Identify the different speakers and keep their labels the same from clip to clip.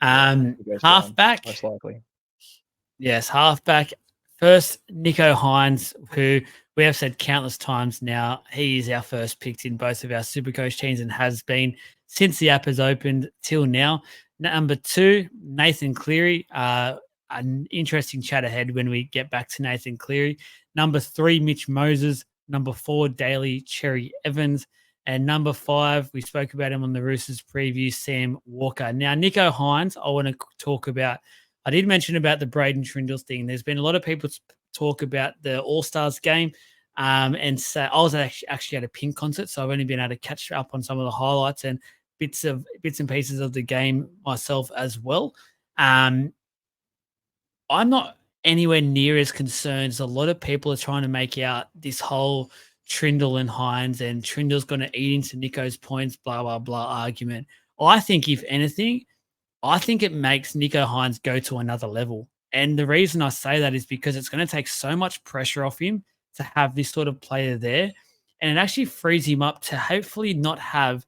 Speaker 1: He goes down,
Speaker 2: Halfback.
Speaker 1: most likely.
Speaker 2: Yes, halfback. First, Niko Hines, who we have said countless times now, he is our first pick in both of our Supercoach teams and has been since the app has opened till now. Number 2, Nathan Cleary. An interesting chat ahead when we get back to Nathan Cleary. Number 3, Mitch Moses. Number 4, Daly Cherry Evans. And number 5, we spoke about him on the Roosters preview, Sam Walker. Now, Niko Hines, I want to talk about. I did mention about the Braden Trindle thing. There's been a lot of people talk about the All-Stars game and say I was actually at a Pink concert, so I've only been able to catch up on some of the highlights and bits and pieces of the game myself as well. I'm not anywhere near as concerned as a lot of people are trying to make out this whole Trindle and Hines and Trindle's going to eat into Nico's points, blah, blah, blah argument. I think, if anything, I think it makes Niko Hines go to another level. And the reason I say that is because it's going to take so much pressure off him to have this sort of player there. And it actually frees him up to hopefully not have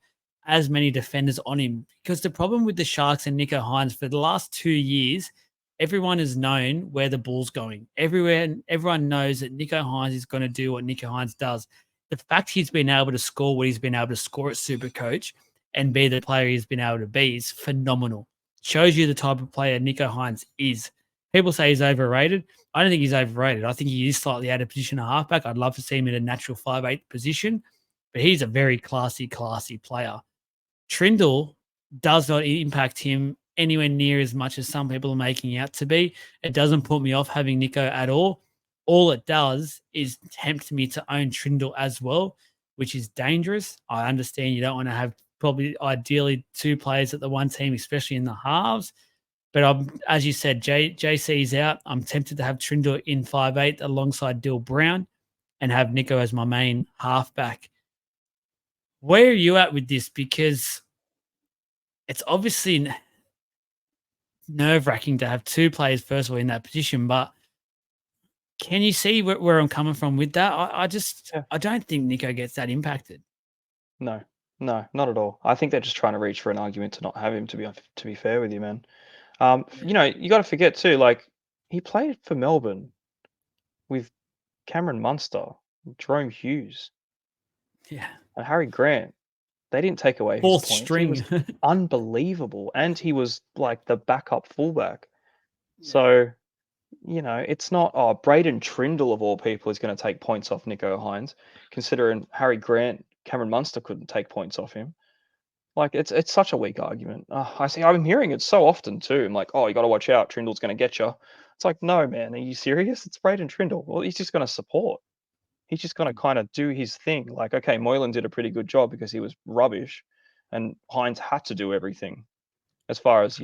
Speaker 2: as many defenders on him. Because the problem with the Sharks and Niko Hines for the last 2 years, everyone has known where the ball's going. Everyone knows that Niko Hines is going to do what Niko Hines does. The fact he's been able to score what he's been able to score at Supercoach and be the player he's been able to be is phenomenal. Shows you the type of player Niko Hines is. People say he's overrated. I don't think he's overrated. I think he is slightly out of position at halfback. I'd love to see him in a natural 5'8" position, but he's a very classy player. Trindle does not impact him anywhere near as much as some people are making out to be. It doesn't put me off having Niko at all. All it does is tempt me to own Trindle as well, which is dangerous. I understand you don't want to have probably ideally 2 players at the one team, especially in the halves. But as you said, JC's out. I'm tempted to have Trindle in 5'8" alongside Dill Brown and have Niko as my main halfback. Where are you at with this? Because it's obviously nerve-wracking to have 2 players, first of all, in that position, but can you see where I'm coming from with that? I don't think Niko gets that impacted.
Speaker 1: No, not at all. I think they're just trying to reach for an argument to not have him. To be fair with you, man. You got to forget too. Like he played for Melbourne with Cameron Munster, Jerome Hughes,
Speaker 2: Yeah.
Speaker 1: and Harry Grant. They didn't take away his
Speaker 2: 4th
Speaker 1: points. He
Speaker 2: string.
Speaker 1: was unbelievable, and he was like the backup fullback.
Speaker 2: Yeah.
Speaker 1: So, it's not Braden Trindle of all people is going to take points off Niko Hines, considering Harry Grant, Cameron Munster couldn't take points off him. Like it's such a weak argument. I'm hearing it so often too. I'm like, oh, you got to watch out. Trindle's going to get you. It's like, no, man, are you serious? It's Braden Trindle. Well, he's just going to support. He's just going to kind of do his thing. Like, okay, Moylan did a pretty good job because he was rubbish, and Hines had to do everything as far as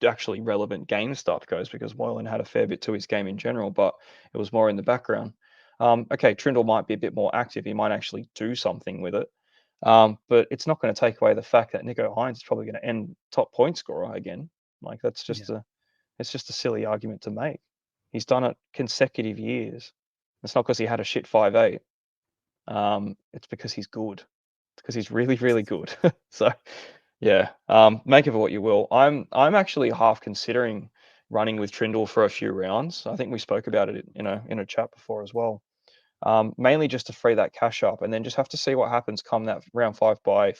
Speaker 1: actually relevant game stuff goes, because Moylan had a fair bit to his game in general, but it was more in the background. Okay, Trindle might be a bit more active. He might actually do something with it. But it's not going to take away the fact that Niko Hines is probably going to end top point scorer again. Like it's just a silly argument to make. He's done it consecutive years. It's not because he had a shit 5'8". It's because he's good. It's because he's really, really good. So yeah, make of it what you will. I'm actually half considering running with Trindle for a few rounds. I think we spoke about it in a chat before as well. Mainly just to free that cash up, and then just have to see what happens come that round 5 bye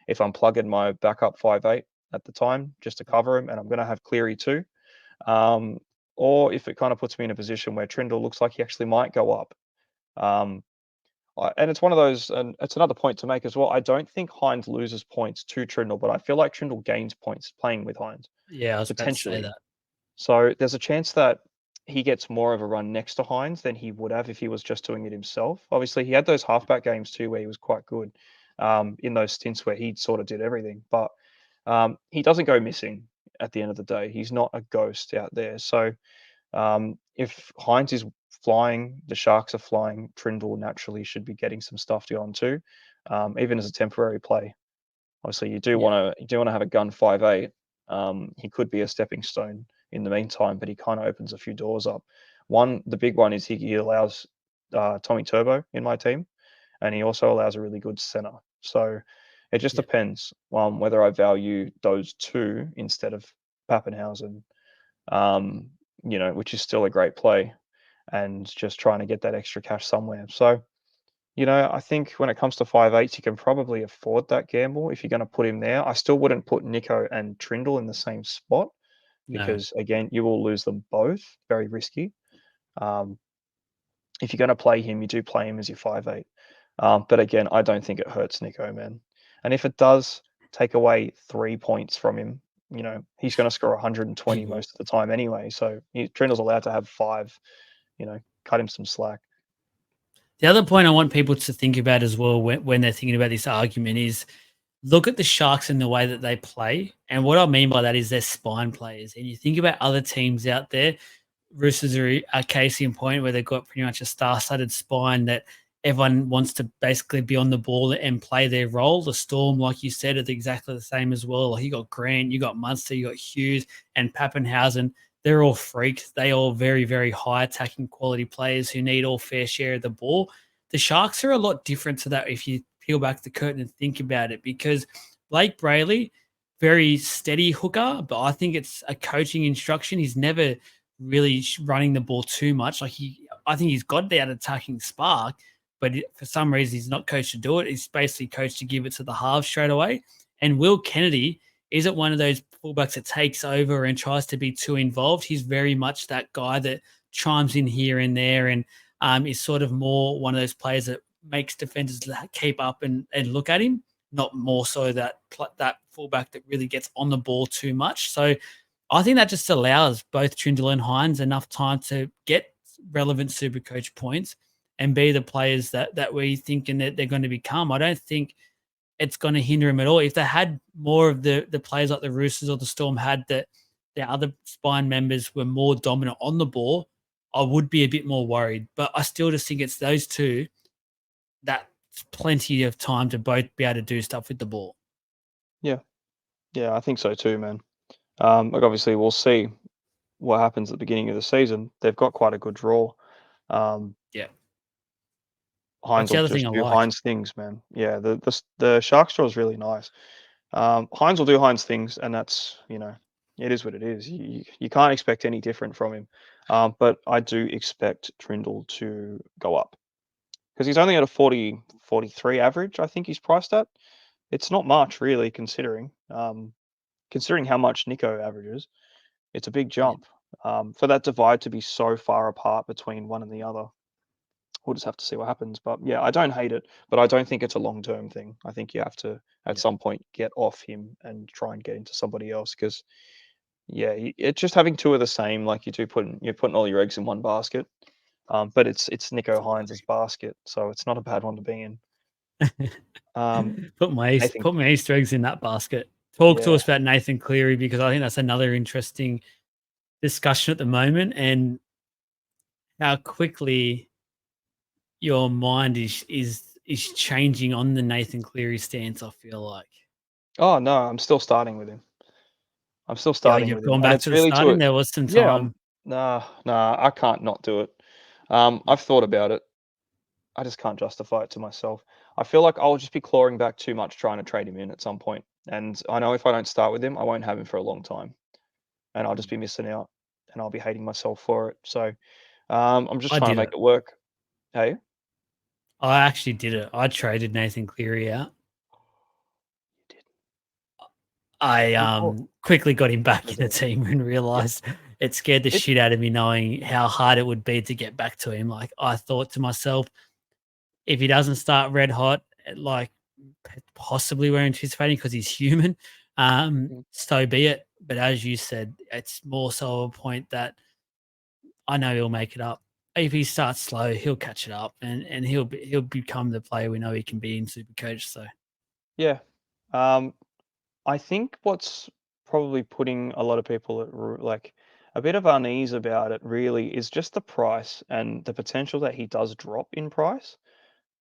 Speaker 1: if I'm plugging my backup 5'8" at the time just to cover him, and I'm going to have Cleary too. Or if it kind of puts me in a position where Trindle looks like he actually might go up. And it's one of those, and it's another point to make as well. I don't think Hines loses points to Trindle, but I feel like Trindle gains points playing with Hines.
Speaker 2: Yeah, I was about to say
Speaker 1: Potentially.
Speaker 2: that.
Speaker 1: So there's a chance that he gets more of a run next to Hines than he would have if he was just doing it himself. Obviously, he had those halfback games too where he was quite good in those stints where he sort of did everything. But he doesn't go missing at the end of the day. He's not a ghost out there. So if Hines is flying, the Sharks are flying, Trindle naturally should be getting some stuff to go on too, even as a temporary play. Obviously, you do want to have a gun 5'8". He could be a stepping stone in the meantime, but he kind of opens a few doors up. The big one is he allows Tommy Turbo in my team, and he also allows a really good center. So It just depends whether I value those two instead of Pappenhausen, which is still a great play, and just trying to get that extra cash somewhere. So, I think when it comes to 5/8s, you can probably afford that gamble if you're going to put him there. I still wouldn't put Niko and Trindle in the same spot
Speaker 2: No.
Speaker 1: because, again, you will lose them both. Very risky. Um, if you're going to play him, you do play him as your 5/8. But again, I don't think it hurts Niko, man. And if it does take away 3 points from him, he's going to score 120 most of the time anyway. So Trindle's allowed to have 5. Cut him some slack.
Speaker 2: The other point I want people to think about as well when they're thinking about this argument is look at the Sharks and the way that they play. And what I mean by that is they're spine players. And you think about other teams out there, Roosters are a case in point where they've got pretty much a star-studded spine that everyone wants to basically be on the ball and play their role. The Storm, like you said, are exactly the same as well. Like you got Grant, you got Munster, you got Hughes and Pappenhausen. They're all freaks. They all very, very high attacking quality players who need all fair share of the ball. The Sharks are a lot different to that if you peel back the curtain and think about it, because Blake Brayley, very steady hooker, but I think it's a coaching instruction. He's never really running the ball too much. I think he's got that attacking spark, but for some reason he's not coached to do it. He's basically coached to give it to the halves straight away. And Will Kennedy isn't one of those fullbacks that takes over and tries to be too involved. He's very much that guy that chimes in here and there and is sort of more one of those players that makes defenders keep up and look at him, not more so that fullback that really gets on the ball too much. So I think that just allows both Trindle and Hines enough time to get relevant Supercoach points and be the players that we're thinking that they're going to become. I don't think it's going to hinder him at all. If they had more of the players like the Roosters or the Storm had that their other spine members were more dominant on the ball, I would be a bit more worried. But I still just think it's those two that's plenty of time to both be able to do stuff with the ball.
Speaker 1: Yeah. Yeah, I think so too, man. Obviously we'll see what happens at the beginning of the season. They've got quite a good draw.
Speaker 2: Yeah.
Speaker 1: Hines
Speaker 2: That's the
Speaker 1: will
Speaker 2: other thing
Speaker 1: just
Speaker 2: I
Speaker 1: do
Speaker 2: like.
Speaker 1: Hines things, man. Yeah, the Sharks draw is really nice. Hines will do Hines things, and that's it is what it is. You can't expect any different from him. But I do expect Trindle to go up because he's only at a 43 average. I think he's priced at. It's not much really, considering how much Niko averages. It's a big jump. For that divide to be so far apart between one and the other, we'll just have to see what happens. But yeah, I don't hate it, but I don't think it's a long-term thing. I think you have to, at some point, get off him and try and get into somebody else because, yeah, it's just having two of the same, like you're putting all your eggs in one basket. But it's Niko Hines' basket, so it's not a bad one to be in.
Speaker 2: Put my
Speaker 1: Nathan,
Speaker 2: Easter eggs in that basket. Talk to
Speaker 1: yeah.
Speaker 2: us about Nathan Cleary, because I think that's another interesting discussion at the moment, and how quickly your mind is changing on the Nathan Cleary stance. I feel like,
Speaker 1: Oh no, I'm still starting with him.
Speaker 2: yeah, you've
Speaker 1: And
Speaker 2: gone back
Speaker 1: it's
Speaker 2: to the
Speaker 1: really to
Speaker 2: starting.
Speaker 1: it.
Speaker 2: There was some
Speaker 1: Yeah,
Speaker 2: time.
Speaker 1: nah, I can't not do it. I've thought about it. I just can't justify it to myself. I feel like I'll just be clawing back too much trying to trade him in at some point. And I know if I don't start with him, I won't have him for a long time. And I'll just be missing out and I'll be hating myself for it. So I'm just
Speaker 2: I
Speaker 1: trying to
Speaker 2: did
Speaker 1: make
Speaker 2: it.
Speaker 1: it work. Hey?
Speaker 2: I actually did it. I traded Nathan Cleary out.
Speaker 1: You did.
Speaker 2: I
Speaker 1: Who thought?
Speaker 2: quickly got him back in the
Speaker 1: Yeah.
Speaker 2: team and
Speaker 1: Yeah.
Speaker 2: realized it scared the
Speaker 1: It,
Speaker 2: shit out of me knowing how hard it would be to get back to him. Like I thought to myself, if he doesn't start red hot, like possibly we're anticipating because he's human,
Speaker 1: mm,
Speaker 2: so be it. But as you said, it's more so a point that I know he'll make it up. If he starts slow, he'll catch it up, and he'll become the player we know he can be in Supercoach. So
Speaker 1: yeah. Um, I think what's probably putting a lot of people at like a bit of unease about it really is just the price and the potential that he does drop in price.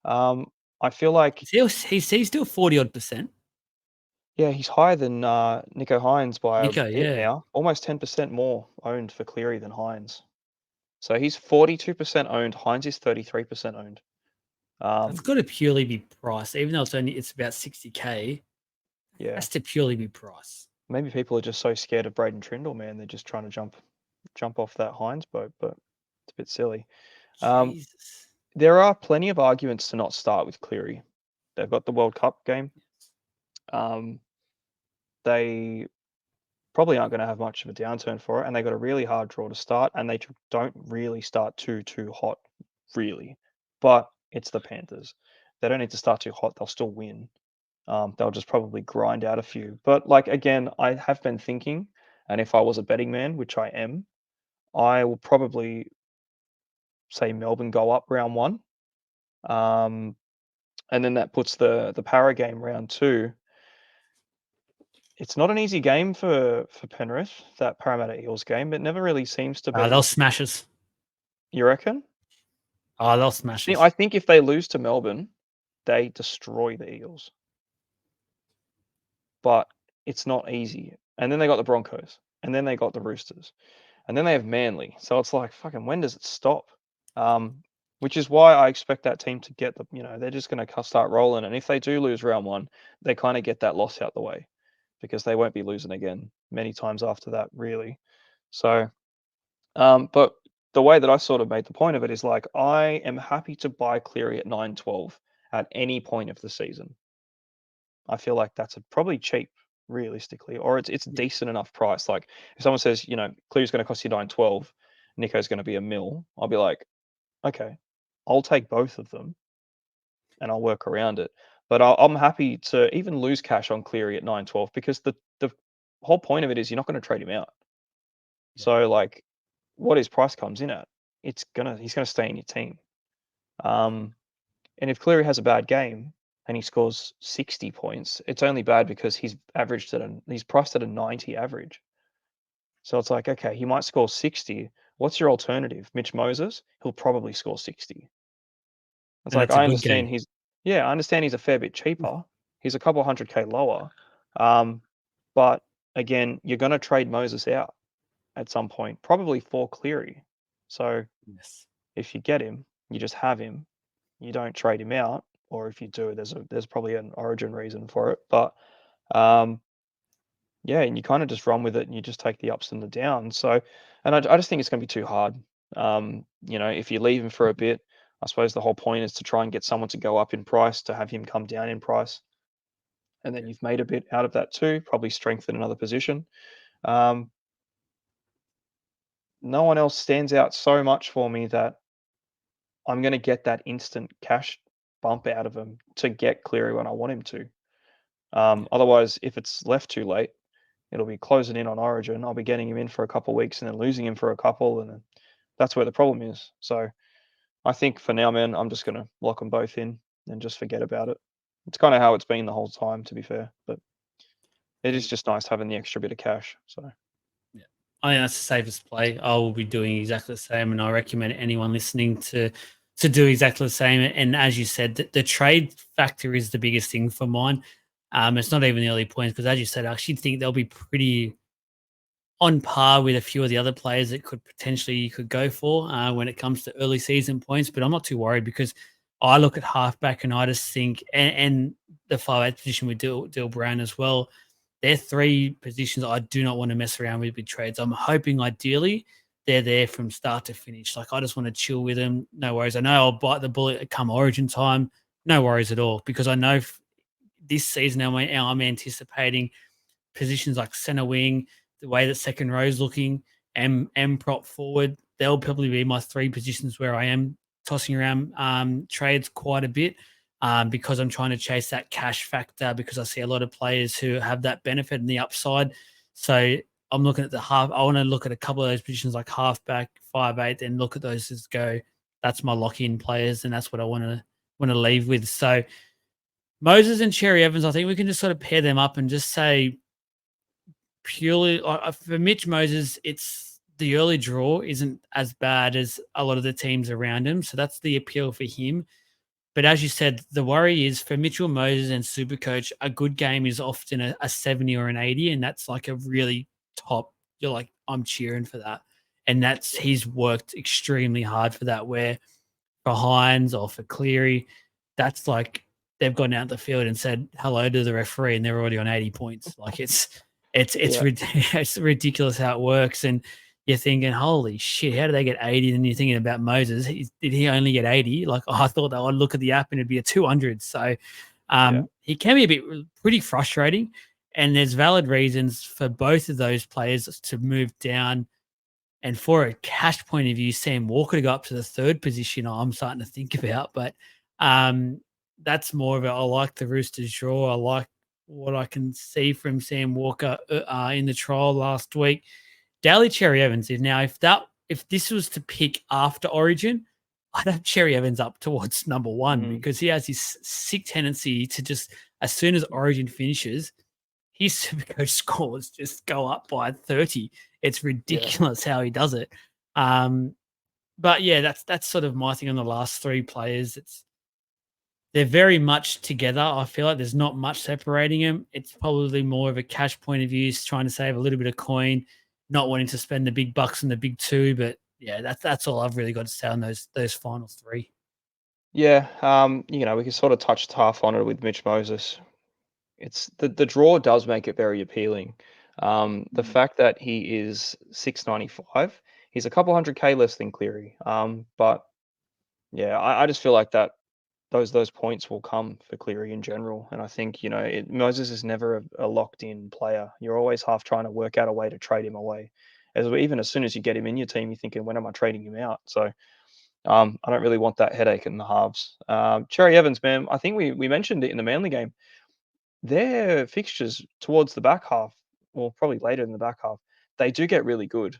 Speaker 1: Um, I feel like,
Speaker 2: he's still 40 odd %.
Speaker 1: yeah, he's higher than Niko Hines by a
Speaker 2: Nico,
Speaker 1: bit
Speaker 2: yeah.
Speaker 1: now, almost 10% more owned for Cleary than Hines. So he's 42% owned. Hines is 33% owned.
Speaker 2: It's got to purely be price, even though it's about 60K.
Speaker 1: Yeah.
Speaker 2: Has to purely be price.
Speaker 1: Maybe people are just so scared of Braden Trindle, man. They're just trying to jump off that Hines boat, but it's a bit silly.
Speaker 2: Jesus.
Speaker 1: There are plenty of arguments to not start with Cleary. They've got the World Cup game. They probably aren't going to have much of a downturn for it, and they got a really hard draw to start, and they don't really start too hot, really. But it's the Panthers. They don't need to start too hot. They'll still win. They'll just probably grind out a few. But like again, I have been thinking, and if I was a betting man, which I am, I will probably say Melbourne go up round 1. And then that puts the Para game round 2. It's not an easy game for Penrith, that Parramatta Eels game. It never really seems to be.
Speaker 2: They'll smash us.
Speaker 1: You reckon?
Speaker 2: They'll smash us.
Speaker 1: I think if they lose to Melbourne, they destroy the Eels. But it's not easy. And then they got the Broncos, and then they got the Roosters, and then they have Manly. So it's like, fucking, when does it stop? Which is why I expect that team to get they're just going to start rolling. And if they do lose round 1, they kind of get that loss out the way, because they won't be losing again many times after that, really. So, but the way that I sort of made the point of it is like, I am happy to buy Cleary at 9.12 at any point of the season. I feel like that's probably cheap, realistically, or it's a decent enough price. Like if someone says, Cleary's going to cost you 9.12, Nico's going to be $1 million, I'll be like, okay, I'll take both of them, and I'll work around it. But I'm happy to even lose cash on Cleary at 9.12, because the whole point of it is you're not going to trade him out.
Speaker 2: Yeah.
Speaker 1: So like, what his price comes in at, he's gonna stay in your team. And if Cleary has a bad game and he scores 60 points, it's only bad because he's priced at a 90 average. So it's like, okay, he might score 60. What's your alternative? Mitch Moses? He'll probably score 60. It's
Speaker 2: And
Speaker 1: like,
Speaker 2: that's a
Speaker 1: I
Speaker 2: good
Speaker 1: understand
Speaker 2: game.
Speaker 1: I understand he's a fair bit cheaper. He's a couple 100K lower. But again, you're going to trade Moses out at some point, probably for Cleary. So
Speaker 2: Yes.
Speaker 1: if you get him, you just have him. You don't trade him out, or if you do, there's probably an origin reason for it. But yeah, and you kind of just run with it, and you just take the ups and the downs. So, and I just think it's going to be too hard. If you leave him for a bit, I suppose the whole point is to try and get someone to go up in price, to have him come down in price, and then you've made a bit out of that too. Probably strengthen another position. No one else stands out so much for me that I'm going to get that instant cash bump out of him to get Cleary when I want him to. Otherwise, if it's left too late, it'll be closing in on Origin. I'll be getting him in for a couple of weeks and then losing him for a couple, and then that's where the problem is. So I think for now, man, I'm just going to lock them both in and just forget about it. It's kind of how it's been the whole time, to be fair. But it is just nice having the extra bit of cash. So
Speaker 2: I think that's the safest play. I will be doing exactly the same, and I recommend anyone listening to do exactly the same. And as you said, the trade factor is the biggest thing for mine. It's not even the early points, because as you said, I actually think they'll be pretty on par with a few of the other players that you could go for when it comes to early season points. But I'm not too worried, because I look at halfback and I just think, and the 5'8" position with Dill Brown as well. They're 3 positions I do not want to mess around with trades. I'm hoping ideally they're there from start to finish. Like, I just want to chill with them. No worries. I know I'll bite the bullet come Origin time. No worries at all, because I know this season I'm anticipating positions like center wing, the way that second row is looking, and prop forward. They'll probably be my 3 positions where I am tossing around trades quite a bit. Because I'm trying to chase that cash factor, because I see a lot of players who have that benefit and the upside. So I'm looking at the half. I want to look at a couple of those positions like halfback, 5'8", and look at those as go. That's my lock-in players, and that's what I want to leave with. So Moses and Cherry Evans, I think we can just sort of pair them up and just say purely for Mitch Moses, it's the early draw isn't as bad as a lot of the teams around him. So that's the appeal for him. But as you said, the worry is for Mitchell Moses and Supercoach, a good game is often a 70 or an 80, and that's like a really top. You're like, I'm cheering for that. And he's worked extremely hard for that, where for Hines or for Cleary, that's like they've gone out the field and said hello to the referee, and they're already on 80 points. Like it's ridiculous how it works, and you're thinking, holy shit, how did they get 80? And you're thinking about Moses. Did he only get 80? Like, I thought that I'd look at the app and it'd be a 200. So he can be pretty frustrating. And there's valid reasons for both of those players to move down. And for a cash point of view, Sam Walker to go up to the third position, I'm starting to think about. But that's more of it. I like the Roosters draw. I like what I can see from Sam Walker in the trial last week. Daly Cherry Evans is now, if this was to pick after Origin, I'd have Cherry Evans up towards number one because he has this sick tendency to just, as soon as Origin finishes, his Supercoach scores just go up by 30. It's ridiculous how he does it. But yeah, that's sort of my thing on the last three players. They're very much together. I feel like there's not much separating them. It's probably more of a cash point of view, trying to save a little bit of coin, not wanting to spend the big bucks on the big two. But yeah, that's all I've really got to say on those final three.
Speaker 1: Yeah, we can sort of touch half on it with Mitch Moses. It's the draw does make it very appealing. The fact that he is 695, he's a couple hundred K less than Cleary. But yeah, I just feel like that those points will come for Cleary in general. And I think, Moses is never a locked in player. You're always half trying to work out a way to trade him away. Even as soon as you get him in your team, you're thinking, when am I trading him out? So I don't really want that headache in the halves. Cherry Evans, man, I think we mentioned it in the Manly game. Their fixtures towards the back half, or probably later in the back half, they do get really good.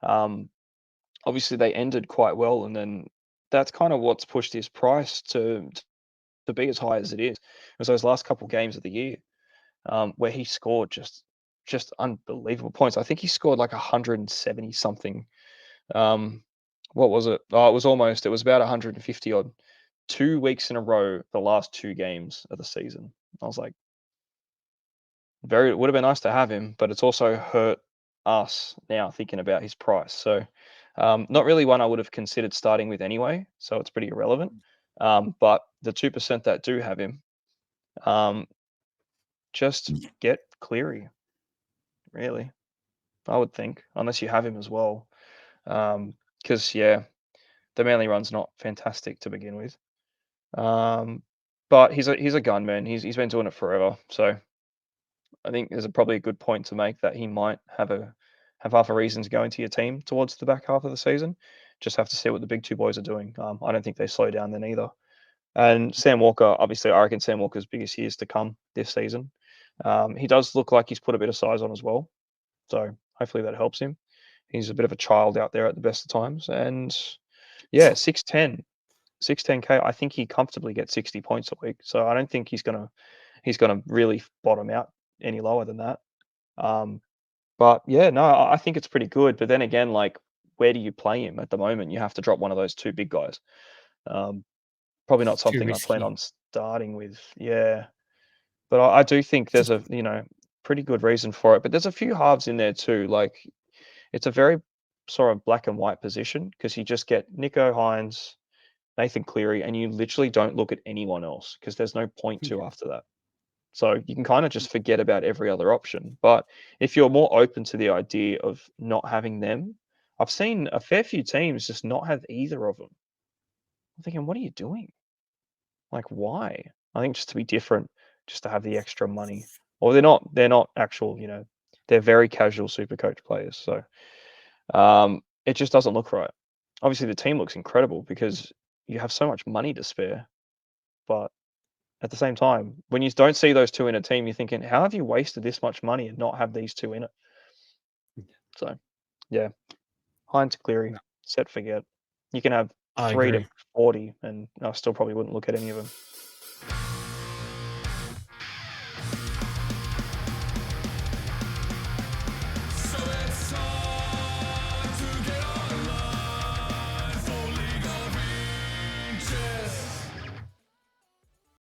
Speaker 1: Obviously, they ended quite well, and then that's kind of what's pushed his price to be as high as it is. It was those last couple games of the year where he scored just unbelievable points. I think he scored like 170 something. What was it? Oh, it was about 150 odd. 2 weeks in a row, the last two games of the season. I was like, it would have been nice to have him, but it's also hurt us now thinking about his price. So, not really one I would have considered starting with anyway. So it's pretty irrelevant. But the 2% that do have him, just get Cleary, really. I would think, unless you have him as well. Because the Manly run's not fantastic to begin with. But he's a gunman. He's been doing it forever. So I think there's probably a good point to make that he might have half a reason to go into your team towards the back half of the season. Just have to see what the big two boys are doing. I don't think they slow down then either. And Sam Walker, obviously, I reckon Sam Walker's biggest years to come this season. He does look like he's put a bit of size on as well. So hopefully that helps him. He's a bit of a child out there at the best of times. And yeah, 610K, I think he comfortably gets 60 points a week. So I don't think he's gonna really bottom out any lower than that. But yeah, no, I think it's pretty good. But then again, like, where do you play him at the moment? You have to drop one of those two big guys. Probably not
Speaker 2: It's too
Speaker 1: something I plan
Speaker 2: risky.
Speaker 1: on starting with. Yeah. But I do think there's a, pretty good reason for it. But there's a few halves in there too. Like, it's a very sort of black and white position because you just get Niko Hines, Nathan Cleary, and you literally don't look at anyone else because there's no point to after that. So you can kind of just forget about every other option. But if you're more open to the idea of not having them, I've seen a fair few teams just not have either of them. I'm thinking, what are you doing? Like, why? I think just to be different, just to have the extra money. Or they're not actual, they're very casual super coach players. So it just doesn't look right. Obviously the team looks incredible because you have so much money to spare. But at the same time, when you don't see those two in a team, you're thinking, how have you wasted this much money and not have these two in it? So, yeah, Hines Cleary,
Speaker 2: No,
Speaker 1: set forget. You can have
Speaker 2: I
Speaker 1: 3 to
Speaker 2: agree.
Speaker 1: 40, and I still probably wouldn't look at any of them.